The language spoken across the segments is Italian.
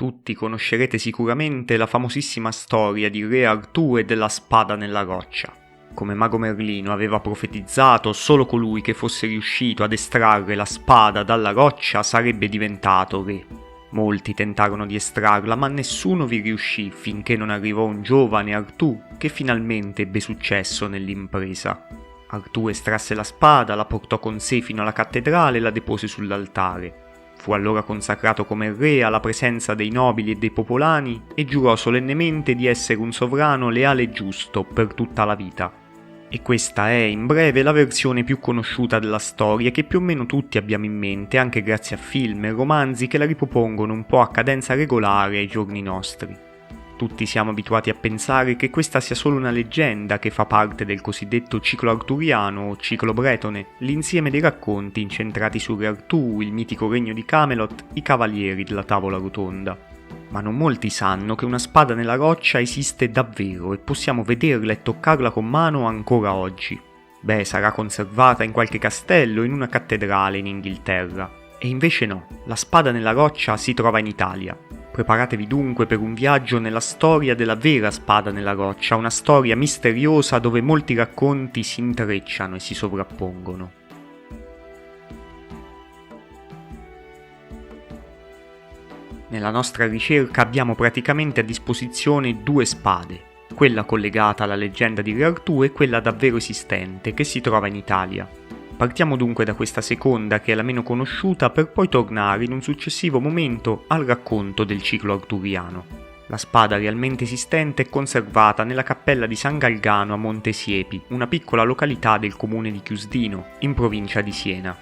Tutti conoscerete sicuramente la famosissima storia di Re Artù e della spada nella roccia. Come mago Merlino aveva profetizzato, solo colui che fosse riuscito ad estrarre la spada dalla roccia sarebbe diventato re. Molti tentarono di estrarla, ma nessuno vi riuscì finché non arrivò un giovane Artù che finalmente ebbe successo nell'impresa. Artù estrasse la spada, la portò con sé fino alla cattedrale e la depose sull'altare. Fu allora consacrato come re alla presenza dei nobili e dei popolani e giurò solennemente di essere un sovrano leale e giusto per tutta la vita. E questa è, in breve, la versione più conosciuta della storia che più o meno tutti abbiamo in mente anche grazie a film e romanzi che la ripropongono un po' a cadenza regolare ai giorni nostri. Tutti siamo abituati a pensare che questa sia solo una leggenda che fa parte del cosiddetto ciclo arturiano o ciclo bretone, l'insieme dei racconti incentrati su Re Artù, il mitico regno di Camelot, i cavalieri della tavola rotonda. Ma non molti sanno che una spada nella roccia esiste davvero e possiamo vederla e toccarla con mano ancora oggi. Sarà conservata in qualche castello o in una cattedrale in Inghilterra. E invece no, la spada nella roccia si trova in Italia. Preparatevi dunque per un viaggio nella storia della vera spada nella roccia, una storia misteriosa dove molti racconti si intrecciano e si sovrappongono. Nella nostra ricerca abbiamo praticamente a disposizione due spade, quella collegata alla leggenda di Re Artù e quella davvero esistente che si trova in Italia. Partiamo dunque da questa seconda, che è la meno conosciuta, per poi tornare in un successivo momento al racconto del ciclo arturiano. La spada realmente esistente è conservata nella cappella di San Galgano a Monte Siepi, una piccola località del comune di Chiusdino, in provincia di Siena.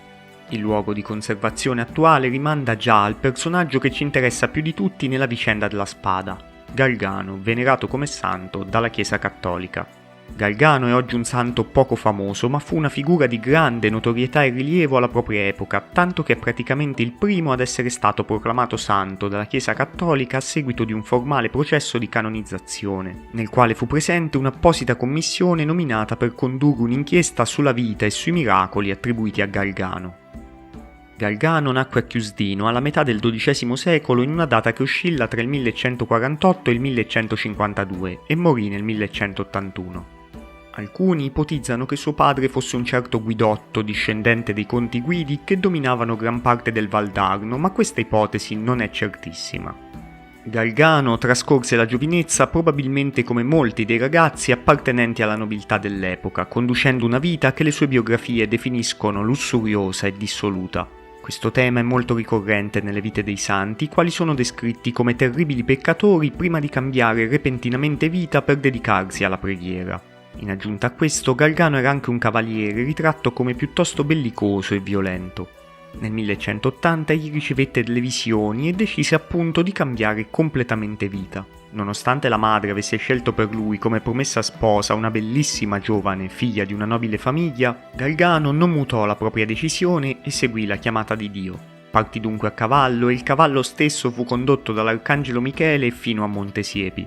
Il luogo di conservazione attuale rimanda già al personaggio che ci interessa più di tutti nella vicenda della spada, Galgano, venerato come santo dalla Chiesa cattolica. Galgano è oggi un santo poco famoso, ma fu una figura di grande notorietà e rilievo alla propria epoca, tanto che è praticamente il primo ad essere stato proclamato santo dalla Chiesa cattolica a seguito di un formale processo di canonizzazione, nel quale fu presente un'apposita commissione nominata per condurre un'inchiesta sulla vita e sui miracoli attribuiti a Galgano. Galgano nacque a Chiusdino alla metà del XII secolo in una data che oscilla tra il 1148 e il 1152 e morì nel 1181. Alcuni ipotizzano che suo padre fosse un certo Guidotto, discendente dei conti Guidi che dominavano gran parte del Valdarno, ma questa ipotesi non è certissima. Galgano trascorse la giovinezza probabilmente come molti dei ragazzi appartenenti alla nobiltà dell'epoca, conducendo una vita che le sue biografie definiscono lussuriosa e dissoluta. Questo tema è molto ricorrente nelle vite dei santi, i quali sono descritti come terribili peccatori prima di cambiare repentinamente vita per dedicarsi alla preghiera. In aggiunta a questo, Galgano era anche un cavaliere ritratto come piuttosto bellicoso e violento. Nel 1180 egli ricevette delle visioni e decise appunto di cambiare completamente vita. Nonostante la madre avesse scelto per lui come promessa sposa una bellissima giovane figlia di una nobile famiglia, Galgano non mutò la propria decisione e seguì la chiamata di Dio. Partì dunque a cavallo e il cavallo stesso fu condotto dall'arcangelo Michele fino a Monte Siepi.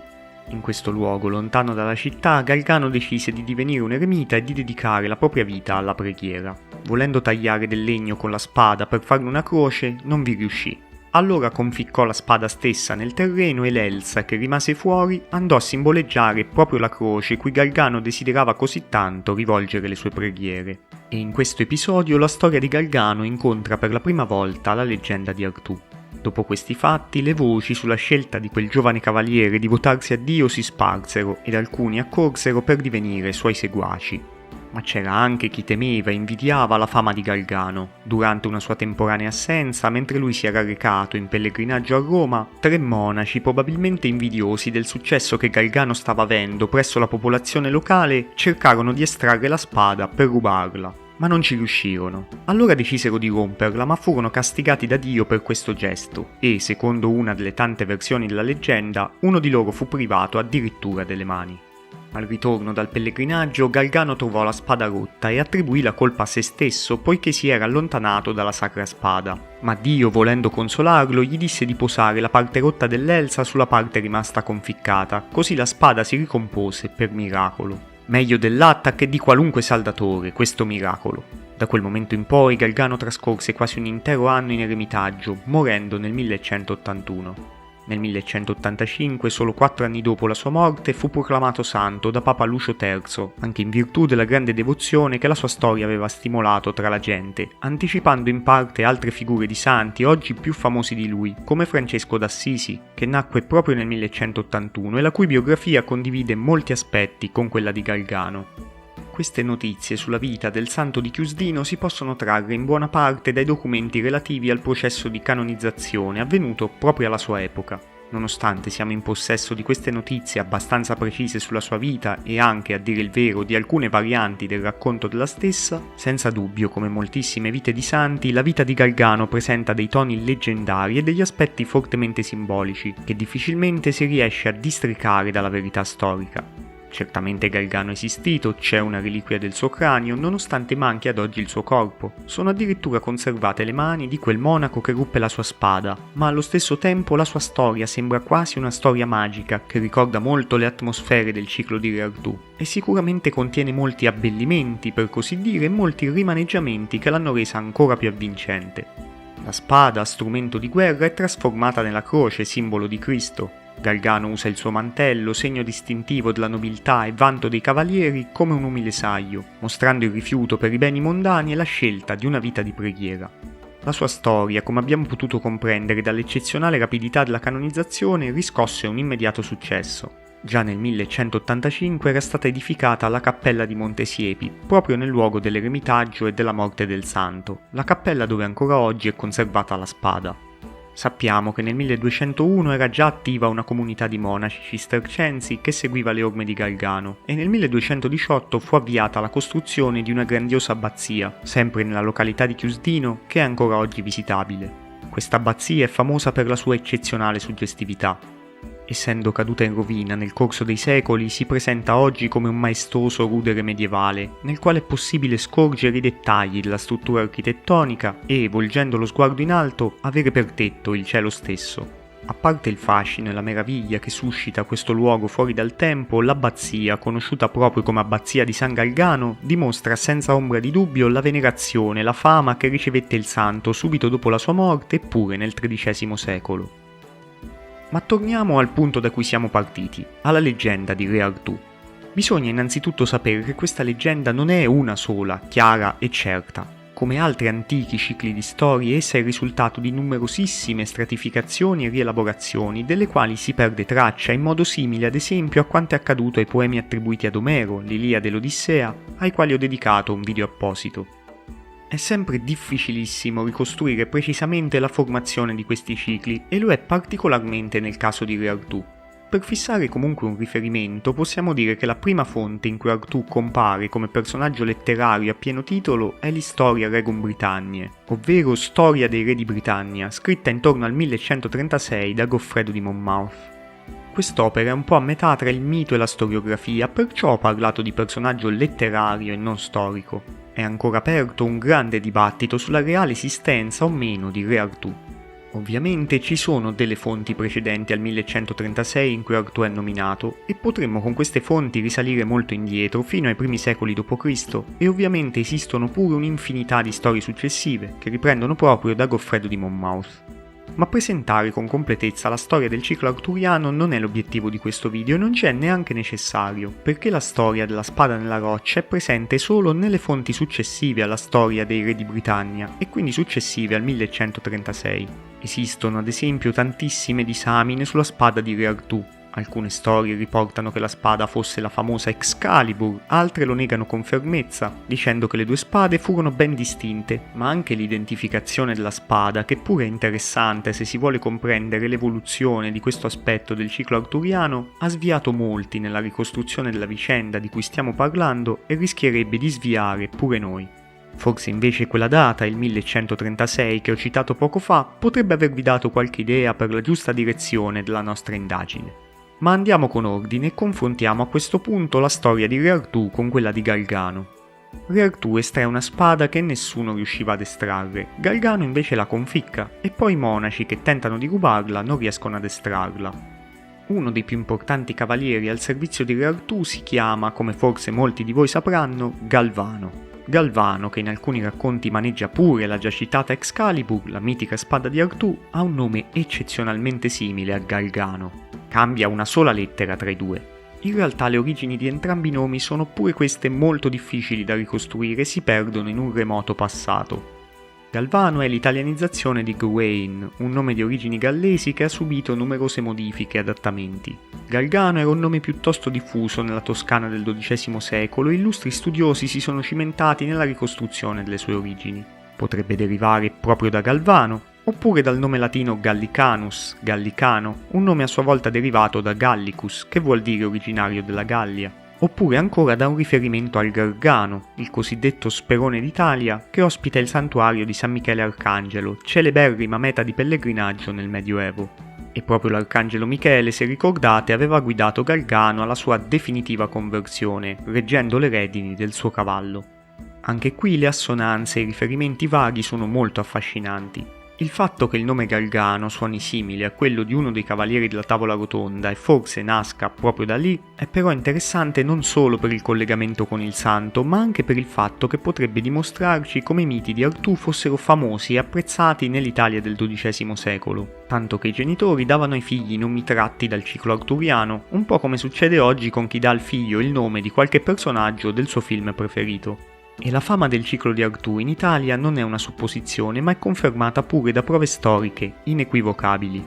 In questo luogo, lontano dalla città, Galgano decise di divenire un eremita e di dedicare la propria vita alla preghiera. Volendo tagliare del legno con la spada per farne una croce, non vi riuscì. Allora conficcò la spada stessa nel terreno e l'elsa, che rimase fuori, andò a simboleggiare proprio la croce cui Galgano desiderava così tanto rivolgere le sue preghiere. E in questo episodio la storia di Galgano incontra per la prima volta la leggenda di Artù. Dopo questi fatti, le voci sulla scelta di quel giovane cavaliere di votarsi a Dio si sparsero ed alcuni accorsero per divenire suoi seguaci. Ma c'era anche chi temeva e invidiava la fama di Galgano. Durante una sua temporanea assenza, mentre lui si era recato in pellegrinaggio a Roma, 3 monaci, probabilmente invidiosi del successo che Galgano stava avendo presso la popolazione locale, cercarono di estrarre la spada per rubarla. Ma non ci riuscirono. Allora decisero di romperla, ma furono castigati da Dio per questo gesto e, secondo una delle tante versioni della leggenda, uno di loro fu privato addirittura delle mani. Al ritorno dal pellegrinaggio, Galgano trovò la spada rotta e attribuì la colpa a se stesso poiché si era allontanato dalla sacra spada. Ma Dio, volendo consolarlo, gli disse di posare la parte rotta dell'elsa sulla parte rimasta conficcata, così la spada si ricompose per miracolo. Meglio dell'atta che di qualunque saldatore, questo miracolo. Da quel momento in poi Galgano trascorse quasi un intero anno in eremitaggio, morendo nel 1181. Nel 1185, solo 4 anni dopo la sua morte, fu proclamato santo da Papa Lucio III, anche in virtù della grande devozione che la sua storia aveva stimolato tra la gente, anticipando in parte altre figure di santi oggi più famosi di lui, come Francesco d'Assisi, che nacque proprio nel 1181 e la cui biografia condivide molti aspetti con quella di Galgano. Queste notizie sulla vita del santo di Chiusdino si possono trarre in buona parte dai documenti relativi al processo di canonizzazione avvenuto proprio alla sua epoca. Nonostante siamo in possesso di queste notizie abbastanza precise sulla sua vita e anche, a dire il vero, di alcune varianti del racconto della stessa, senza dubbio, come moltissime vite di santi, la vita di Galgano presenta dei toni leggendari e degli aspetti fortemente simbolici, che difficilmente si riesce a districare dalla verità storica. Certamente Galgano è esistito, c'è una reliquia del suo cranio, nonostante manchi ad oggi il suo corpo. Sono addirittura conservate le mani di quel monaco che ruppe la sua spada, ma allo stesso tempo la sua storia sembra quasi una storia magica che ricorda molto le atmosfere del ciclo di Re Artù e sicuramente contiene molti abbellimenti, per così dire, e molti rimaneggiamenti che l'hanno resa ancora più avvincente. La spada, strumento di guerra, è trasformata nella croce, simbolo di Cristo. Galgano usa il suo mantello, segno distintivo della nobiltà e vanto dei cavalieri, come un umile saio, mostrando il rifiuto per i beni mondani e la scelta di una vita di preghiera. La sua storia, come abbiamo potuto comprendere dall'eccezionale rapidità della canonizzazione, riscosse un immediato successo. Già nel 1185 era stata edificata la cappella di Montesiepi, proprio nel luogo dell'eremitaggio e della morte del santo, la cappella dove ancora oggi è conservata la spada. Sappiamo che nel 1201 era già attiva una comunità di monaci cistercensi che seguiva le orme di Galgano e nel 1218 fu avviata la costruzione di una grandiosa abbazia, sempre nella località di Chiusdino, che è ancora oggi visitabile. Questa abbazia è famosa per la sua eccezionale suggestività. Essendo caduta in rovina nel corso dei secoli, si presenta oggi come un maestoso rudere medievale, nel quale è possibile scorgere i dettagli della struttura architettonica e, volgendo lo sguardo in alto, avere per tetto il cielo stesso. A parte il fascino e la meraviglia che suscita questo luogo fuori dal tempo, l'abbazia, conosciuta proprio come abbazia di San Galgano, dimostra senza ombra di dubbio la venerazione e la fama che ricevette il santo subito dopo la sua morte, eppure nel XIII secolo. Ma torniamo al punto da cui siamo partiti, alla leggenda di Re Artù. Bisogna innanzitutto sapere che questa leggenda non è una sola, chiara e certa. Come altri antichi cicli di storie, essa è il risultato di numerosissime stratificazioni e rielaborazioni, delle quali si perde traccia in modo simile ad esempio a quanto è accaduto ai poemi attribuiti ad Omero, l'Iliade e l'Odissea, ai quali ho dedicato un video apposito. È sempre difficilissimo ricostruire precisamente la formazione di questi cicli e lo è particolarmente nel caso di Re Artù. Per fissare comunque un riferimento possiamo dire che la prima fonte in cui Artù compare come personaggio letterario a pieno titolo è l'Historia Regum Britanniae, ovvero Storia dei Re di Britannia, scritta intorno al 1136 da Goffredo di Monmouth. Quest'opera è un po' a metà tra il mito e la storiografia, perciò ho parlato di personaggio letterario e non storico. È ancora aperto un grande dibattito sulla reale esistenza o meno di Re Artù. Ovviamente ci sono delle fonti precedenti al 1136 in cui Artù è nominato e potremmo con queste fonti risalire molto indietro fino ai primi secoli d.C. e ovviamente esistono pure un'infinità di storie successive che riprendono proprio da Goffredo di Monmouth. Ma presentare con completezza la storia del ciclo arturiano non è l'obiettivo di questo video e non c'è neanche necessario, perché la storia della spada nella roccia è presente solo nelle fonti successive alla storia dei re di Britannia e quindi successive al 1136. Esistono ad esempio tantissime disamine sulla spada di Re Artù. Alcune storie riportano che la spada fosse la famosa Excalibur, altre lo negano con fermezza, dicendo che le due spade furono ben distinte, ma anche l'identificazione della spada, che pure è interessante se si vuole comprendere l'evoluzione di questo aspetto del ciclo arturiano, ha sviato molti nella ricostruzione della vicenda di cui stiamo parlando e rischierebbe di sviare pure noi. Forse invece quella data, il 1136 che ho citato poco fa, potrebbe avervi dato qualche idea per la giusta direzione della nostra indagine. Ma andiamo con ordine e confrontiamo a questo punto la storia di Re Artù con quella di Galgano. Re Artù estrae una spada che nessuno riusciva ad estrarre, Galgano invece la conficca e poi i monaci che tentano di rubarla non riescono ad estrarla. Uno dei più importanti cavalieri al servizio di Re Artù si chiama, come forse molti di voi sapranno, Galvano. Galvano, che in alcuni racconti maneggia pure la già citata Excalibur, la mitica spada di Artù, ha un nome eccezionalmente simile a Galgano. Cambia una sola lettera tra i due. In realtà le origini di entrambi i nomi sono pure queste molto difficili da ricostruire e si perdono in un remoto passato. Galvano è l'italianizzazione di Gawain, un nome di origini gallesi che ha subito numerose modifiche e adattamenti. Galgano era un nome piuttosto diffuso nella Toscana del XII secolo e illustri studiosi si sono cimentati nella ricostruzione delle sue origini. Potrebbe derivare proprio da Galvano, oppure dal nome latino Gallicanus, Gallicano, un nome a sua volta derivato da Gallicus, che vuol dire originario della Gallia. Oppure ancora da un riferimento al Gargano, il cosiddetto Sperone d'Italia, che ospita il santuario di San Michele Arcangelo, celeberrima meta di pellegrinaggio nel Medioevo. E proprio l'Arcangelo Michele, se ricordate, aveva guidato Galgano alla sua definitiva conversione, reggendo le redini del suo cavallo. Anche qui le assonanze e i riferimenti vaghi sono molto affascinanti. Il fatto che il nome Galgano suoni simile a quello di uno dei cavalieri della tavola rotonda e forse nasca proprio da lì è però interessante non solo per il collegamento con il santo, ma anche per il fatto che potrebbe dimostrarci come i miti di Artù fossero famosi e apprezzati nell'Italia del XII secolo, tanto che i genitori davano ai figli nomi tratti dal ciclo arturiano, un po' come succede oggi con chi dà al figlio il nome di qualche personaggio del suo film preferito. E la fama del ciclo di Artù in Italia non è una supposizione, ma è confermata pure da prove storiche, inequivocabili.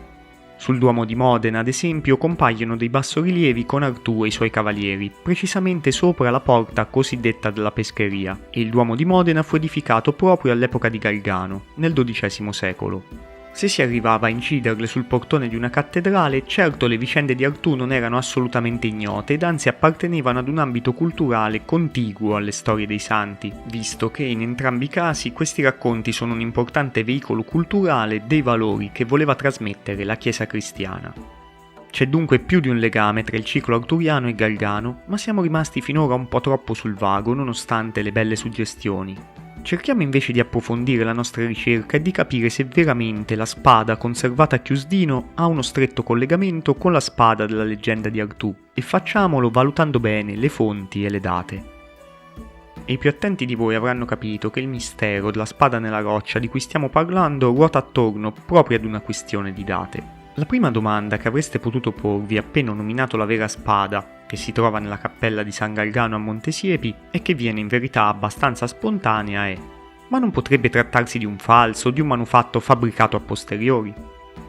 Sul Duomo di Modena, ad esempio, compaiono dei bassorilievi con Artù e i suoi cavalieri, precisamente sopra la porta cosiddetta della Pescheria, e il Duomo di Modena fu edificato proprio all'epoca di Galgano, nel XII secolo. Se si arrivava a inciderle sul portone di una cattedrale, certo le vicende di Artù non erano assolutamente ignote ed anzi appartenevano ad un ambito culturale contiguo alle storie dei santi, visto che in entrambi i casi questi racconti sono un importante veicolo culturale dei valori che voleva trasmettere la Chiesa cristiana. C'è dunque più di un legame tra il ciclo arturiano e Galgano, ma siamo rimasti finora un po' troppo sul vago nonostante le belle suggestioni. Cerchiamo invece di approfondire la nostra ricerca e di capire se veramente la spada conservata a Chiusdino ha uno stretto collegamento con la spada della leggenda di Artù, e facciamolo valutando bene le fonti e le date. E i più attenti di voi avranno capito che il mistero della spada nella roccia di cui stiamo parlando ruota attorno proprio ad una questione di date. La prima domanda che avreste potuto porvi appena ho nominato la vera spada, che si trova nella cappella di San Galgano a Montesiepi e che viene in verità abbastanza spontanea è: ma non potrebbe trattarsi di un falso o di un manufatto fabbricato a posteriori?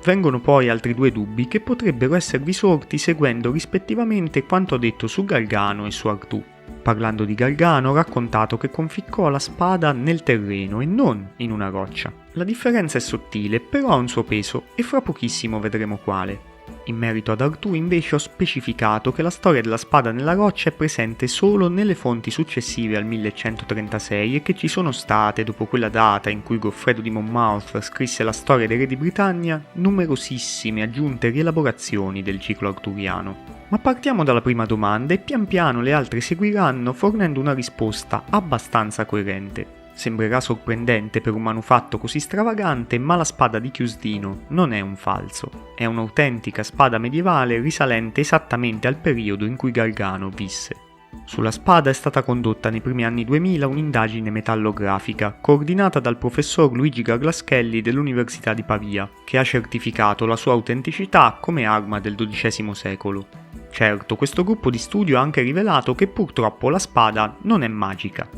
Vengono poi altri due dubbi che potrebbero esservi sorti seguendo rispettivamente quanto ho detto su Galgano e su Artù. Parlando di Galgano ho raccontato che conficcò la spada nel terreno e non in una roccia. La differenza è sottile, però ha un suo peso e fra pochissimo vedremo quale. In merito ad Artù invece ho specificato che la storia della spada nella roccia è presente solo nelle fonti successive al 1136 e che ci sono state, dopo quella data in cui Goffredo di Monmouth scrisse la storia dei re di Britannia, numerosissime aggiunte rielaborazioni del ciclo arturiano. Ma partiamo dalla prima domanda e pian piano le altre seguiranno fornendo una risposta abbastanza coerente. Sembrerà sorprendente per un manufatto così stravagante, ma la spada di Chiusdino non è un falso. È un'autentica spada medievale risalente esattamente al periodo in cui Galgano visse. Sulla spada è stata condotta nei primi anni 2000 un'indagine metallografica coordinata dal professor Luigi Garlaschelli dell'Università di Pavia, che ha certificato la sua autenticità come arma del XII secolo. Certo, questo gruppo di studio ha anche rivelato che purtroppo la spada non è magica.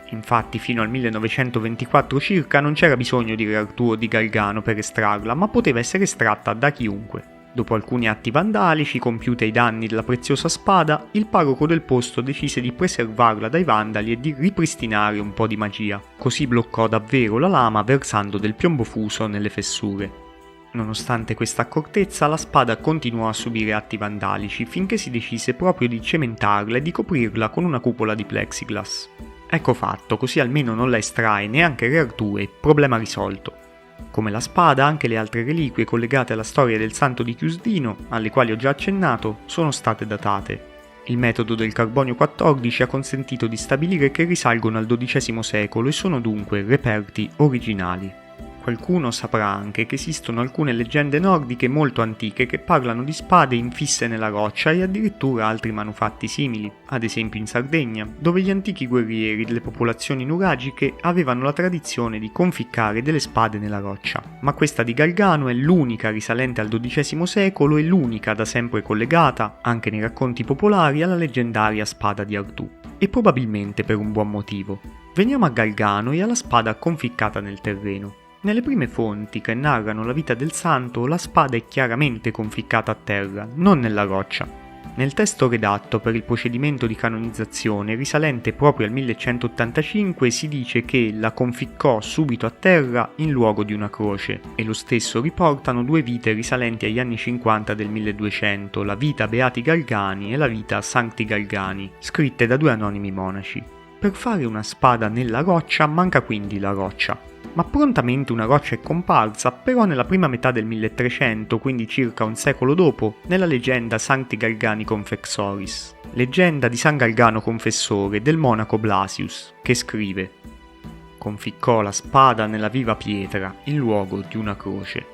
Infatti fino al 1924 circa non c'era bisogno di Re Artù o di Galgano per estrarla, ma poteva essere estratta da chiunque. Dopo alcuni atti vandalici compiuti ai danni della preziosa spada, il parroco del posto decise di preservarla dai vandali e di ripristinare un po' di magia. Così bloccò davvero la lama versando del piombo fuso nelle fessure. Nonostante questa accortezza, la spada continuò a subire atti vandalici finché si decise proprio di cementarla e di coprirla con una cupola di plexiglass. Ecco fatto, così almeno non la estrae neanche Re Artù e problema risolto. Come la spada, anche le altre reliquie collegate alla storia del santo di Chiusdino, alle quali ho già accennato, sono state datate. Il metodo del carbonio 14 ha consentito di stabilire che risalgono al XII secolo e sono dunque reperti originali. Qualcuno saprà anche che esistono alcune leggende nordiche molto antiche che parlano di spade infisse nella roccia e addirittura altri manufatti simili, ad esempio in Sardegna, dove gli antichi guerrieri delle popolazioni nuragiche avevano la tradizione di conficcare delle spade nella roccia. Ma questa di Gargano è l'unica risalente al XII secolo e l'unica da sempre collegata, anche nei racconti popolari, alla leggendaria spada di Artù. E probabilmente per un buon motivo. Veniamo a Gargano e alla spada conficcata nel terreno. Nelle prime fonti che narrano la vita del santo, la spada è chiaramente conficcata a terra, non nella roccia. Nel testo redatto per il procedimento di canonizzazione, risalente proprio al 1185, si dice che la conficcò subito a terra in luogo di una croce, e lo stesso riportano due vite risalenti agli anni 50 del 1200, la vita Beati Gargani e la vita Sancti Gargani, scritte da due anonimi monaci. Per fare una spada nella roccia manca quindi la roccia. Ma prontamente una roccia è comparsa, però nella prima metà del 1300, quindi circa un secolo dopo, nella leggenda Sancti Gargani Confexoris, leggenda di San Gargano Confessore del monaco Blasius, che scrive: conficcò la spada nella viva pietra in luogo di una croce.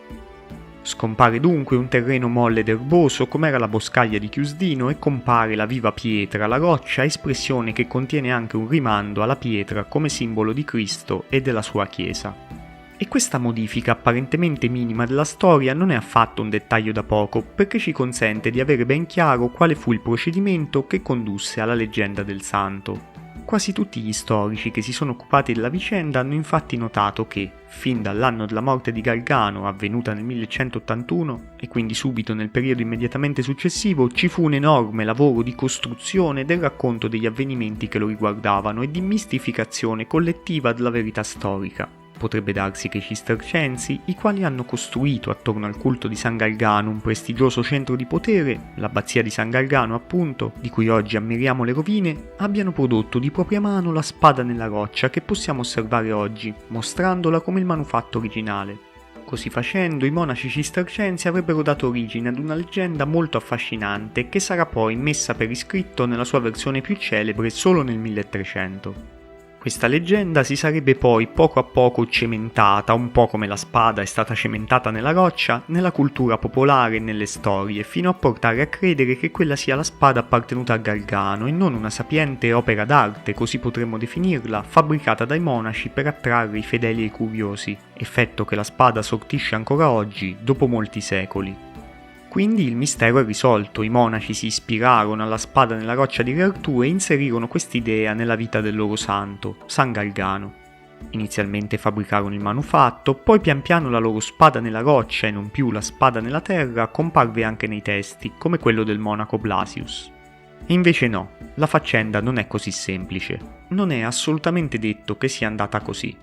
Scompare dunque un terreno molle ed erboso com'era la boscaglia di Chiusdino e compare la viva pietra, la roccia, espressione che contiene anche un rimando alla pietra come simbolo di Cristo e della sua Chiesa. E questa modifica apparentemente minima della storia non è affatto un dettaglio da poco, perché ci consente di avere ben chiaro quale fu il procedimento che condusse alla leggenda del santo. Quasi tutti gli storici che si sono occupati della vicenda hanno infatti notato che, fin dall'anno della morte di Gargano, avvenuta nel 1181, e quindi subito nel periodo immediatamente successivo, ci fu un enorme lavoro di costruzione del racconto degli avvenimenti che lo riguardavano e di mistificazione collettiva della verità storica. Potrebbe darsi che i cistercensi, i quali hanno costruito attorno al culto di San Gargano un prestigioso centro di potere, l'abbazia di San Gargano appunto, di cui oggi ammiriamo le rovine, abbiano prodotto di propria mano la spada nella roccia che possiamo osservare oggi, mostrandola come il manufatto originale. Così facendo, i monaci cistercensi avrebbero dato origine ad una leggenda molto affascinante che sarà poi messa per iscritto nella sua versione più celebre solo nel 1300. Questa leggenda si sarebbe poi poco a poco cementata, un po' come la spada è stata cementata nella roccia, nella cultura popolare e nelle storie, fino a portare a credere che quella sia la spada appartenuta a Gargano e non una sapiente opera d'arte, così potremmo definirla, fabbricata dai monaci per attrarre i fedeli e i curiosi, effetto che la spada sortisce ancora oggi, dopo molti secoli. Quindi il mistero è risolto, i monaci si ispirarono alla spada nella roccia di Re Artù e inserirono quest'idea nella vita del loro santo, San Gargano. Inizialmente fabbricarono il manufatto, poi pian piano la loro spada nella roccia e non più la spada nella terra comparve anche nei testi, come quello del monaco Blasius. E invece no, la faccenda non è così semplice, non è assolutamente detto che sia andata così.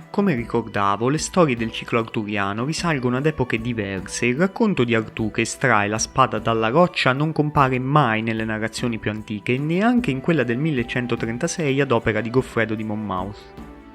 Come ricordavo, le storie del ciclo arturiano risalgono ad epoche diverse e il racconto di Artù che estrae la spada dalla roccia non compare mai nelle narrazioni più antiche e neanche in quella del 1136 ad opera di Goffredo di Monmouth.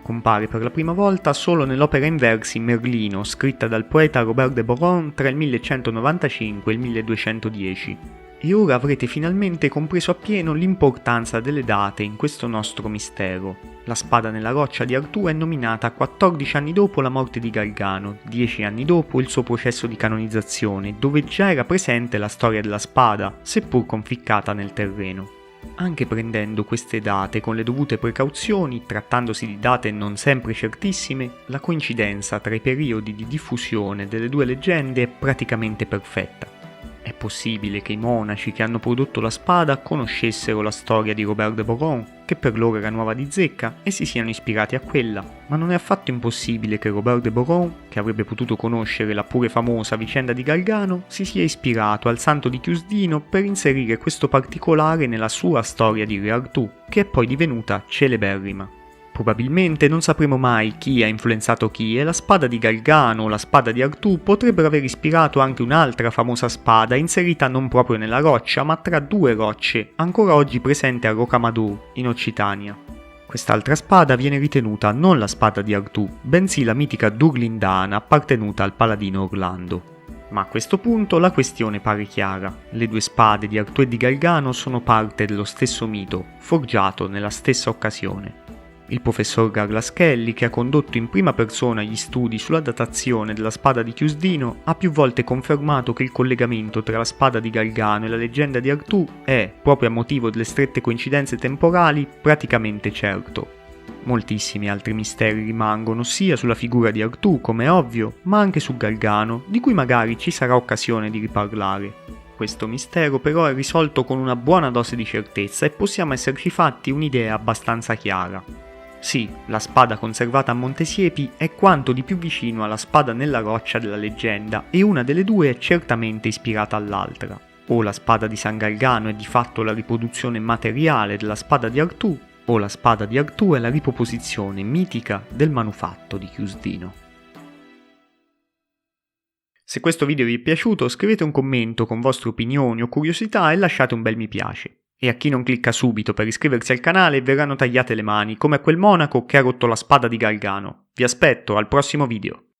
Compare per la prima volta solo nell'opera in versi Merlino, scritta dal poeta Robert de Boron tra il 1195 e il 1210. E ora avrete finalmente compreso appieno l'importanza delle date in questo nostro mistero. La spada nella roccia di Artù è nominata 14 anni dopo la morte di Gargano, 10 anni dopo il suo processo di canonizzazione, dove già era presente la storia della spada, seppur conficcata nel terreno. Anche prendendo queste date con le dovute precauzioni, trattandosi di date non sempre certissime, la coincidenza tra i periodi di diffusione delle due leggende è praticamente perfetta. È possibile che i monaci che hanno prodotto la spada conoscessero la storia di Robert de Boron, che per loro era nuova di zecca, e si siano ispirati a quella, ma non è affatto impossibile che Robert de Boron, che avrebbe potuto conoscere la pure famosa vicenda di Gargano, si sia ispirato al santo di Chiusdino per inserire questo particolare nella sua storia di Re Artù, che è poi divenuta celeberrima. Probabilmente non sapremo mai chi ha influenzato chi e la spada di Gargano o la spada di Artù potrebbero aver ispirato anche un'altra famosa spada inserita non proprio nella roccia ma tra due rocce, ancora oggi presente a Rocamadour, in Occitania. Quest'altra spada viene ritenuta non la spada di Artù, bensì la mitica Durlindana appartenuta al paladino Orlando. Ma a questo punto la questione pare chiara. Le due spade di Artù e di Gargano sono parte dello stesso mito, forgiato nella stessa occasione. Il professor Garlaschelli, che ha condotto in prima persona gli studi sulla datazione della spada di Chiusdino, ha più volte confermato che il collegamento tra la spada di Gargano e la leggenda di Artù è, proprio a motivo delle strette coincidenze temporali, praticamente certo. Moltissimi altri misteri rimangono sia sulla figura di Artù, come è ovvio, ma anche su Gargano, di cui magari ci sarà occasione di riparlare. Questo mistero però è risolto con una buona dose di certezza e possiamo esserci fatti un'idea abbastanza chiara. Sì, la spada conservata a Montesiepi è quanto di più vicino alla spada nella roccia della leggenda e una delle due è certamente ispirata all'altra. O la spada di San Galgano è di fatto la riproduzione materiale della spada di Artù, o la spada di Artù è la riproposizione mitica del manufatto di Chiusdino. Se questo video vi è piaciuto, scrivete un commento con vostre opinioni o curiosità e lasciate un bel mi piace. E a chi non clicca subito per iscriversi al canale verranno tagliate le mani, come a quel monaco che ha rotto la spada di Gargano. Vi aspetto al prossimo video.